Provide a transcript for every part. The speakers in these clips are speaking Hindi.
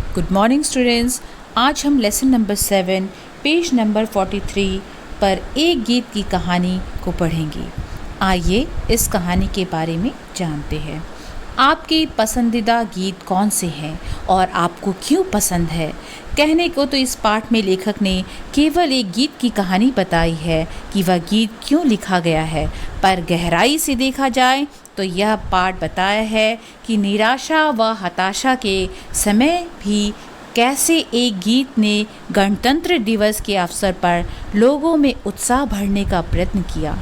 Good morning students. आज हम लेसन नंबर 7 पेज नंबर 43 पर एक गीत की कहानी को पढ़ेंगे। आइए इस कहानी के बारे में जानते हैं। आपके पसंदीदा गीत कौन से हैं और आपको क्यों पसंद है? कहने को तो इस पाठ में लेखक ने केवल एक गीत की कहानी बताई है कि वह गीत क्यों लिखा गया है, पर गहराई से देखा जाए तो यह पाठ बताया है कि निराशा व हताशा के समय भी कैसे एक गीत ने गणतंत्र दिवस के अवसर पर लोगों में उत्साह भरने का प्रयत्न किया।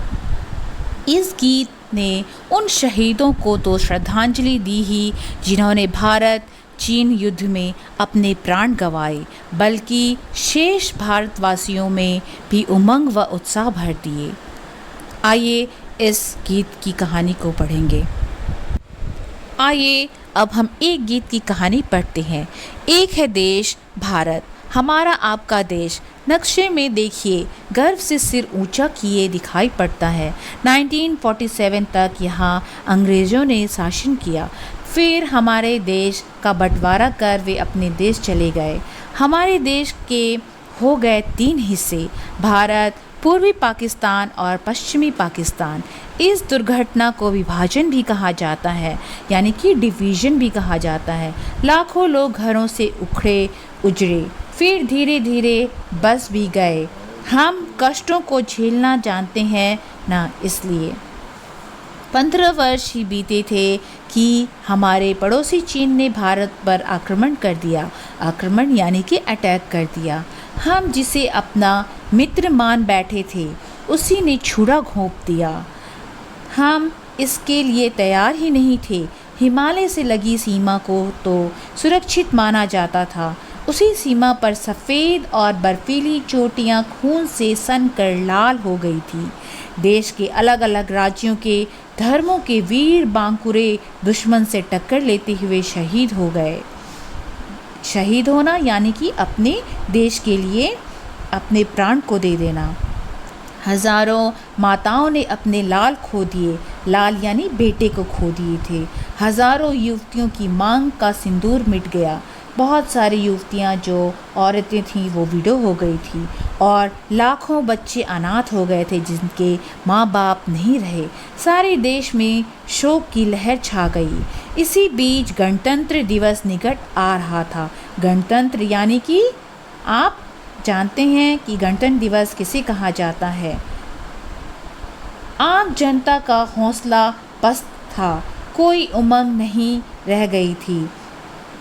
इस गीत ने उन शहीदों को तो श्रद्धांजलि दी ही जिन्होंने भारत चीन युद्ध में अपने प्राण गंवाए, बल्कि शेष भारतवासियों में भी उमंग व उत्साह भर दिए। आइए इस गीत की कहानी को पढ़ेंगे। आइए अब हम एक गीत की कहानी पढ़ते हैं। एक है देश भारत, हमारा आपका देश। नक्शे में देखिए, गर्व से सिर ऊंचा किए दिखाई पड़ता है। 1947 तक यहाँ अंग्रेज़ों ने शासन किया, फिर हमारे देश का बंटवारा कर वे अपने देश चले गए। हमारे देश के हो गए 3 हिस्से, भारत, पूर्वी पाकिस्तान और पश्चिमी पाकिस्तान। इस दुर्घटना को विभाजन भी कहा जाता है, यानी कि डिवीज़न भी कहा जाता है। लाखों लोग घरों से उजड़े, फिर धीरे धीरे बस भी गए। हम कष्टों को झेलना जानते हैं ना, इसलिए 15 वर्ष ही बीते थे कि हमारे पड़ोसी चीन ने भारत पर आक्रमण कर दिया। आक्रमण यानी कि अटैक कर दिया। हम जिसे अपना मित्र मान बैठे थे, उसी ने छुरा घोंप दिया। हम इसके लिए तैयार ही नहीं थे। हिमालय से लगी सीमा को तो सुरक्षित माना जाता था। उसी सीमा पर सफ़ेद और बर्फीली चोटियां खून से सन कर लाल हो गई थी। देश के अलग अलग राज्यों के धर्मों के वीर बांकुरे दुश्मन से टक्कर लेते हुए शहीद हो गए। शहीद होना यानी कि अपने देश के लिए अपने प्राण को दे देना। हजारों माताओं ने अपने लाल खो दिए, लाल यानी बेटे को खो दिए थे। हजारों युवतियों की मांग का सिंदूर मिट गया। बहुत सारी युवतियां जो औरतें थीं वो विडो हो गई थी, और लाखों बच्चे अनाथ हो गए थे जिनके माँ बाप नहीं रहे। सारे देश में शोक की लहर छा गई। इसी बीच गणतंत्र दिवस निकट आ रहा था। गणतंत्र यानी कि आप जानते हैं कि गणतंत्र दिवस किसे कहा जाता है। आम जनता का हौसला पस्त था, कोई उमंग नहीं रह गई थी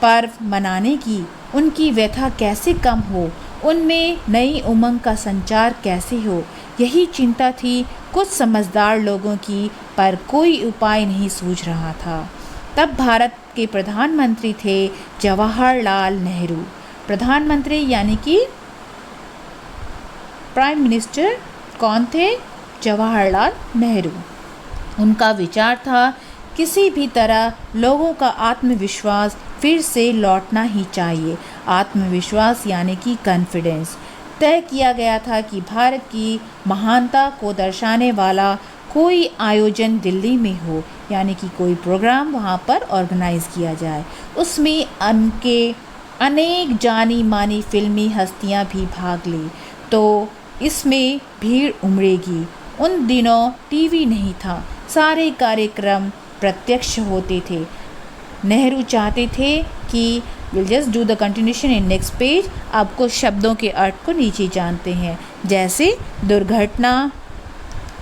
पर्व मनाने की। उनकी व्यथा कैसे कम हो, उनमें नई उमंग का संचार कैसे हो, यही चिंता थी कुछ समझदार लोगों की, पर कोई उपाय नहीं सूझ रहा था। तब भारत के प्रधानमंत्री थे जवाहरलाल नेहरू। प्रधानमंत्री यानी कि प्राइम मिनिस्टर कौन थे? जवाहरलाल नेहरू। उनका विचार था किसी भी तरह लोगों का आत्मविश्वास फिर से लौटना ही चाहिए। आत्मविश्वास यानी कि कॉन्फिडेंस। तय किया गया था कि भारत की महानता को दर्शाने वाला कोई आयोजन दिल्ली में हो, यानी कि कोई प्रोग्राम वहाँ पर ऑर्गेनाइज़ किया जाए। उसमें उनके अनेक जानी मानी फिल्मी हस्तियाँ भी भाग ली, तो इसमें भीड़ उमड़ेगी। उन दिनों टीवी नहीं था, सारे कार्यक्रम प्रत्यक्ष होते थे। नेहरू चाहते थे कि will just do the continuation in next page. आपको शब्दों के अर्थ को नीचे जानते हैं, जैसे दुर्घटना,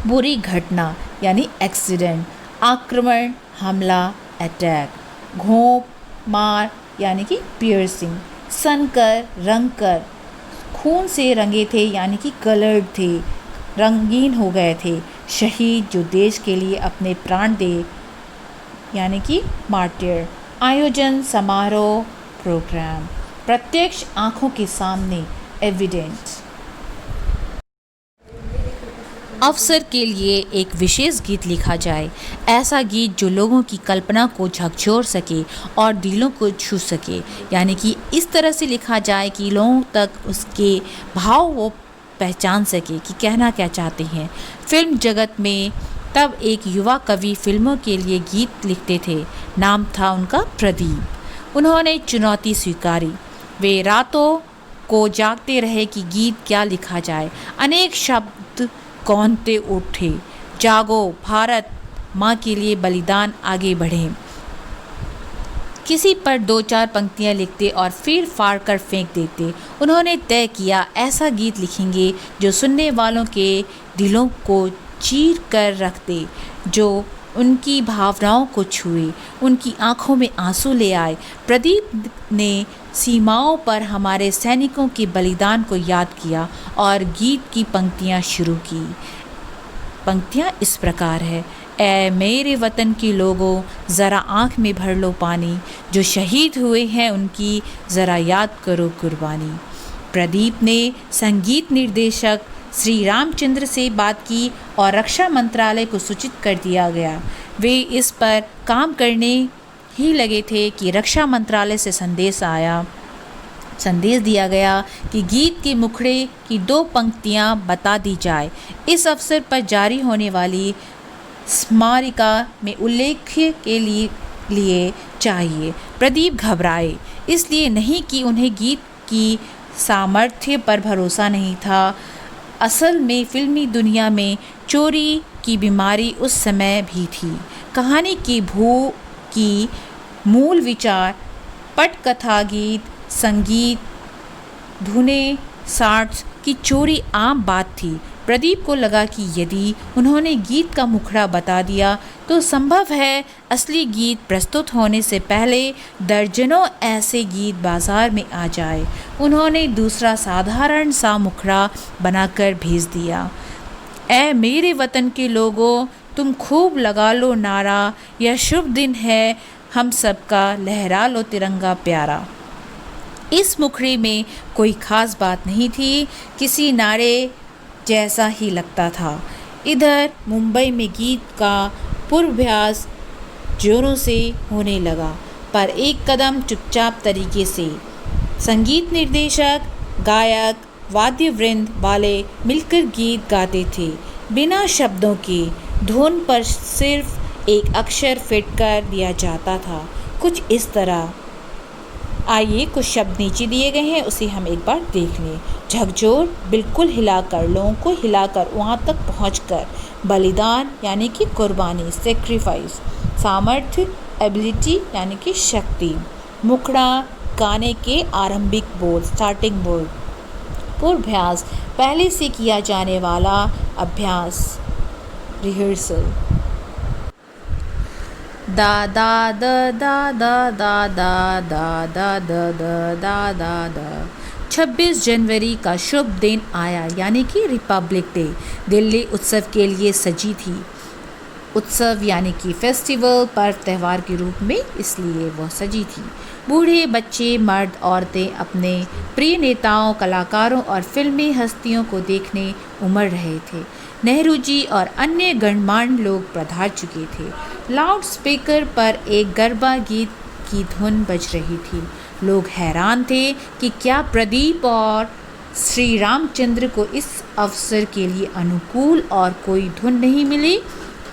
बुरी घटना यानी एक्सीडेंट, आक्रमण, हमला, अटैक, घोंप, मार यानी कि पियर्सिंग, सनकर, रंगकर, खून से रंगे थे यानी कि कलर्ड थे, रंगीन हो गए थे। शहीद जो देश के लिए अपने प्राण दे यानी कि मार्टियर। आयोजन, समारोह, प्रोग्राम, प्रत्यक्ष आँखों के सामने, एविडेंस। अवसर के लिए एक विशेष गीत लिखा जाए, ऐसा गीत जो लोगों की कल्पना को झकझोर सके और दिलों को छू सके, यानी कि इस तरह से लिखा जाए कि लोगों तक उसके भाव वो पहचान सके कि कहना क्या चाहते हैं। फिल्म जगत में तब एक युवा कवि फिल्मों के लिए गीत लिखते थे। नाम था उनका प्रदीप। उन्होंने चुनौती स्वीकारी। वे रातों को जागते रहे कि गीत क्या लिखा जाए। अनेक शब्द कौंधते उठे, जागो भारत माँ के लिए बलिदान, आगे बढ़ें। किसी पर 2-4 पंक्तियाँ लिखते और फिर फाड़ कर फेंक देते। उन्होंने तय किया ऐसा गीत लिखेंगे जो सुनने वालों के दिलों को चीर कर रख दे, जो उनकी भावनाओं को छुए, उनकी आंखों में आंसू ले आए। प्रदीप ने सीमाओं पर हमारे सैनिकों के बलिदान को याद किया और गीत की पंक्तियाँ शुरू की। पंक्तियाँ इस प्रकार है। ऐ मेरे वतन के लोगों, ज़रा आँख में भर लो पानी, जो शहीद हुए हैं उनकी ज़रा याद करो कुर्बानी। प्रदीप ने संगीत निर्देशक श्री रामचंद्र से बात की और रक्षा मंत्रालय को सूचित कर दिया गया। वे इस पर काम करने ही लगे थे कि रक्षा मंत्रालय से संदेश दिया गया कि गीत के मुखड़े की 2 पंक्तियां बता दी जाए। इस अवसर पर जारी होने वाली स्मारिका में उल्लेख के लिए चाहिए। प्रदीप घबराए, इसलिए नहीं कि उन्हें गीत की सामर्थ्य पर भरोसा नहीं था। असल में फिल्मी दुनिया में चोरी की बीमारी उस समय भी थी। कहानी की मूल विचार, पटकथा, गीत, संगीत, धुनें, शार्ट्स की चोरी आम बात थी। प्रदीप को लगा कि यदि उन्होंने गीत का मुखड़ा बता दिया तो संभव है असली गीत प्रस्तुत होने से पहले दर्जनों ऐसे गीत बाजार में आ जाए। उन्होंने दूसरा साधारण सा मुखड़ा बनाकर भेज दिया। ऐ मेरे वतन के लोगों, तुम खूब लगा लो नारा, यह शुभ दिन है हम सबका, लहरा लो तिरंगा प्यारा। इस मुखड़े में कोई खास बात नहीं थी, किसी नारे जैसा ही लगता था। इधर मुंबई में गीत का पूर्वाभ्यास जोरों से होने लगा, पर एक कदम चुपचाप तरीके से। संगीत निर्देशक, गायक, वाद्यवृंद वाले मिलकर गीत गाते थे, बिना शब्दों के। धुन पर सिर्फ एक अक्षर फिट कर दिया जाता था, कुछ इस तरह। आइए कुछ शब्द नीचे दिए गए हैं, उसे हम एक बार देख लें। झकझोर, बिल्कुल हिलाकर, लोगों को हिलाकर, वहाँ तक पहुँचकर। बलिदान यानी कि कुर्बानी, सेक्रीफाइस। सामर्थ्य, एबिलिटी यानी कि शक्ति। मुखड़ा, गाने के आरंभिक बोल, स्टार्टिंग बोल। पूर्वाभ्यास, पहले से किया जाने वाला अभ्यास, रिहर्सल। दा दा द दा दा दा दा दा दा दा दा दा दा दा। 26 जनवरी का शुभ दिन आया, यानी कि रिपब्लिक डे। दिल्ली उत्सव के लिए सजी थी। उत्सव यानी कि फेस्टिवल, पर्व, त्यौहार के रूप में, इसलिए वह सजी थी। बूढ़े, बच्चे, मर्द, औरतें अपने प्रिय नेताओं, कलाकारों और फिल्मी हस्तियों को देखने उमड़ रहे थे। नेहरू जी और अन्य गणमान्य लोग पधार चुके थे। लाउड स्पीकर पर एक गरबा गीत की धुन बज रही थी। लोग हैरान थे कि क्या प्रदीप और श्री रामचंद्र को इस अवसर के लिए अनुकूल और कोई धुन नहीं मिली।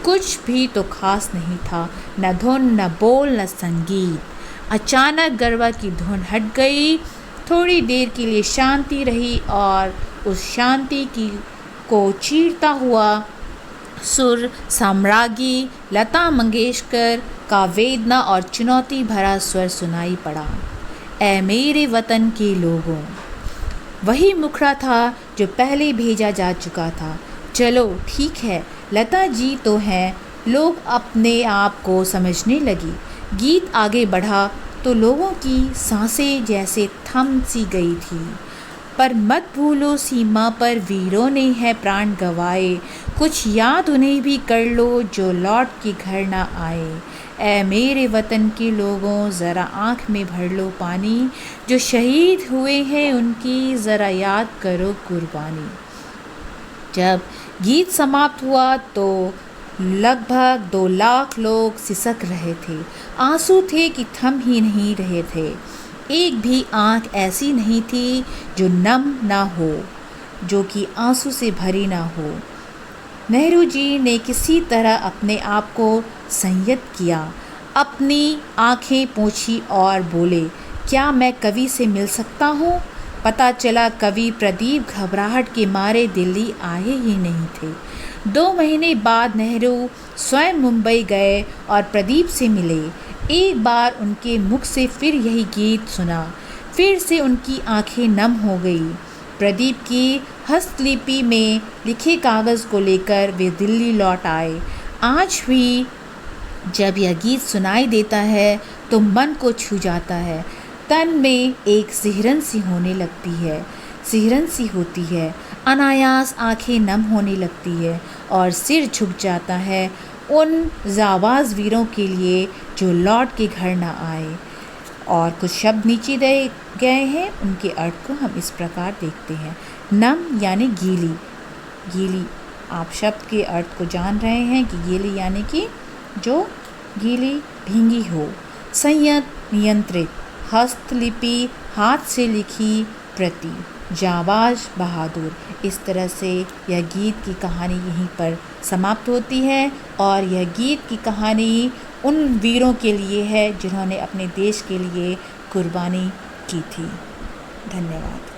कुछ भी तो खास नहीं था, न धुन, न बोल, न संगीत। अचानक गरबा की धुन हट गई। थोड़ी देर के लिए शांति रही और उस शांति को चीरता हुआ सुर साम्राज्ञी लता मंगेशकर का वेदना और चुनौती भरा स्वर सुनाई पड़ा। ऐ मेरे वतन के लोगों, वही मुखड़ा था जो पहले भेजा जा चुका था। चलो ठीक है, लता जी तो हैं। लोग अपने आप को समझने लगी। गीत आगे बढ़ा तो लोगों की सांसें जैसे थम सी गई थी। पर मत भूलो सीमा पर वीरों ने है प्राण गवाए, कुछ याद उन्हें भी कर लो जो लौट के घर ना आए। ऐ मेरे वतन के लोगों, ज़रा आँख में भर लो पानी, जो शहीद हुए हैं उनकी ज़रा याद करो कुर्बानी। जब गीत समाप्त हुआ तो लगभग 2 लाख लोग सिसक रहे थे। आंसू थे कि थम ही नहीं रहे थे। एक भी आँख ऐसी नहीं थी जो नम ना हो, जो कि आंसू से भरी ना हो। नेहरू जी ने किसी तरह अपने आप को संयत किया, अपनी आँखें पोंछी और बोले, क्या मैं कवि से मिल सकता हूँ? पता चला कवि प्रदीप घबराहट के मारे दिल्ली आए ही नहीं थे। 2 महीने बाद नेहरू स्वयं मुंबई गए और प्रदीप से मिले। एक बार उनके मुख से फिर यही गीत सुना। फिर से उनकी आंखें नम हो गई। प्रदीप की हस्तलिपि में लिखे कागज़ को लेकर वे दिल्ली लौट आए। आज भी जब यह गीत सुनाई देता है तो मन को छू जाता है। तन में एक सिहरन सी होने लगती है, सिहरन सी होती है। अनायास आंखें नम होने लगती है और सिर झुक जाता है उन जाबाज वीरों के लिए जो लौट के घर ना आए। और कुछ शब्द नीचे दिए गए हैं, उनके अर्थ को हम इस प्रकार देखते हैं। नम यानी गीली, गीली। आप शब्द के अर्थ को जान रहे हैं कि गीली यानी कि जो गीली, भींगी हो। संयत, नियंत्रित। हस्तलिपि, हाथ से लिखी प्रति। जाबाज, बहादुर। इस तरह से यह गीत की कहानी यहीं पर समाप्त होती है और यह गीत की कहानी उन वीरों के लिए है जिन्होंने अपने देश के लिए कुर्बानी की थी। धन्यवाद।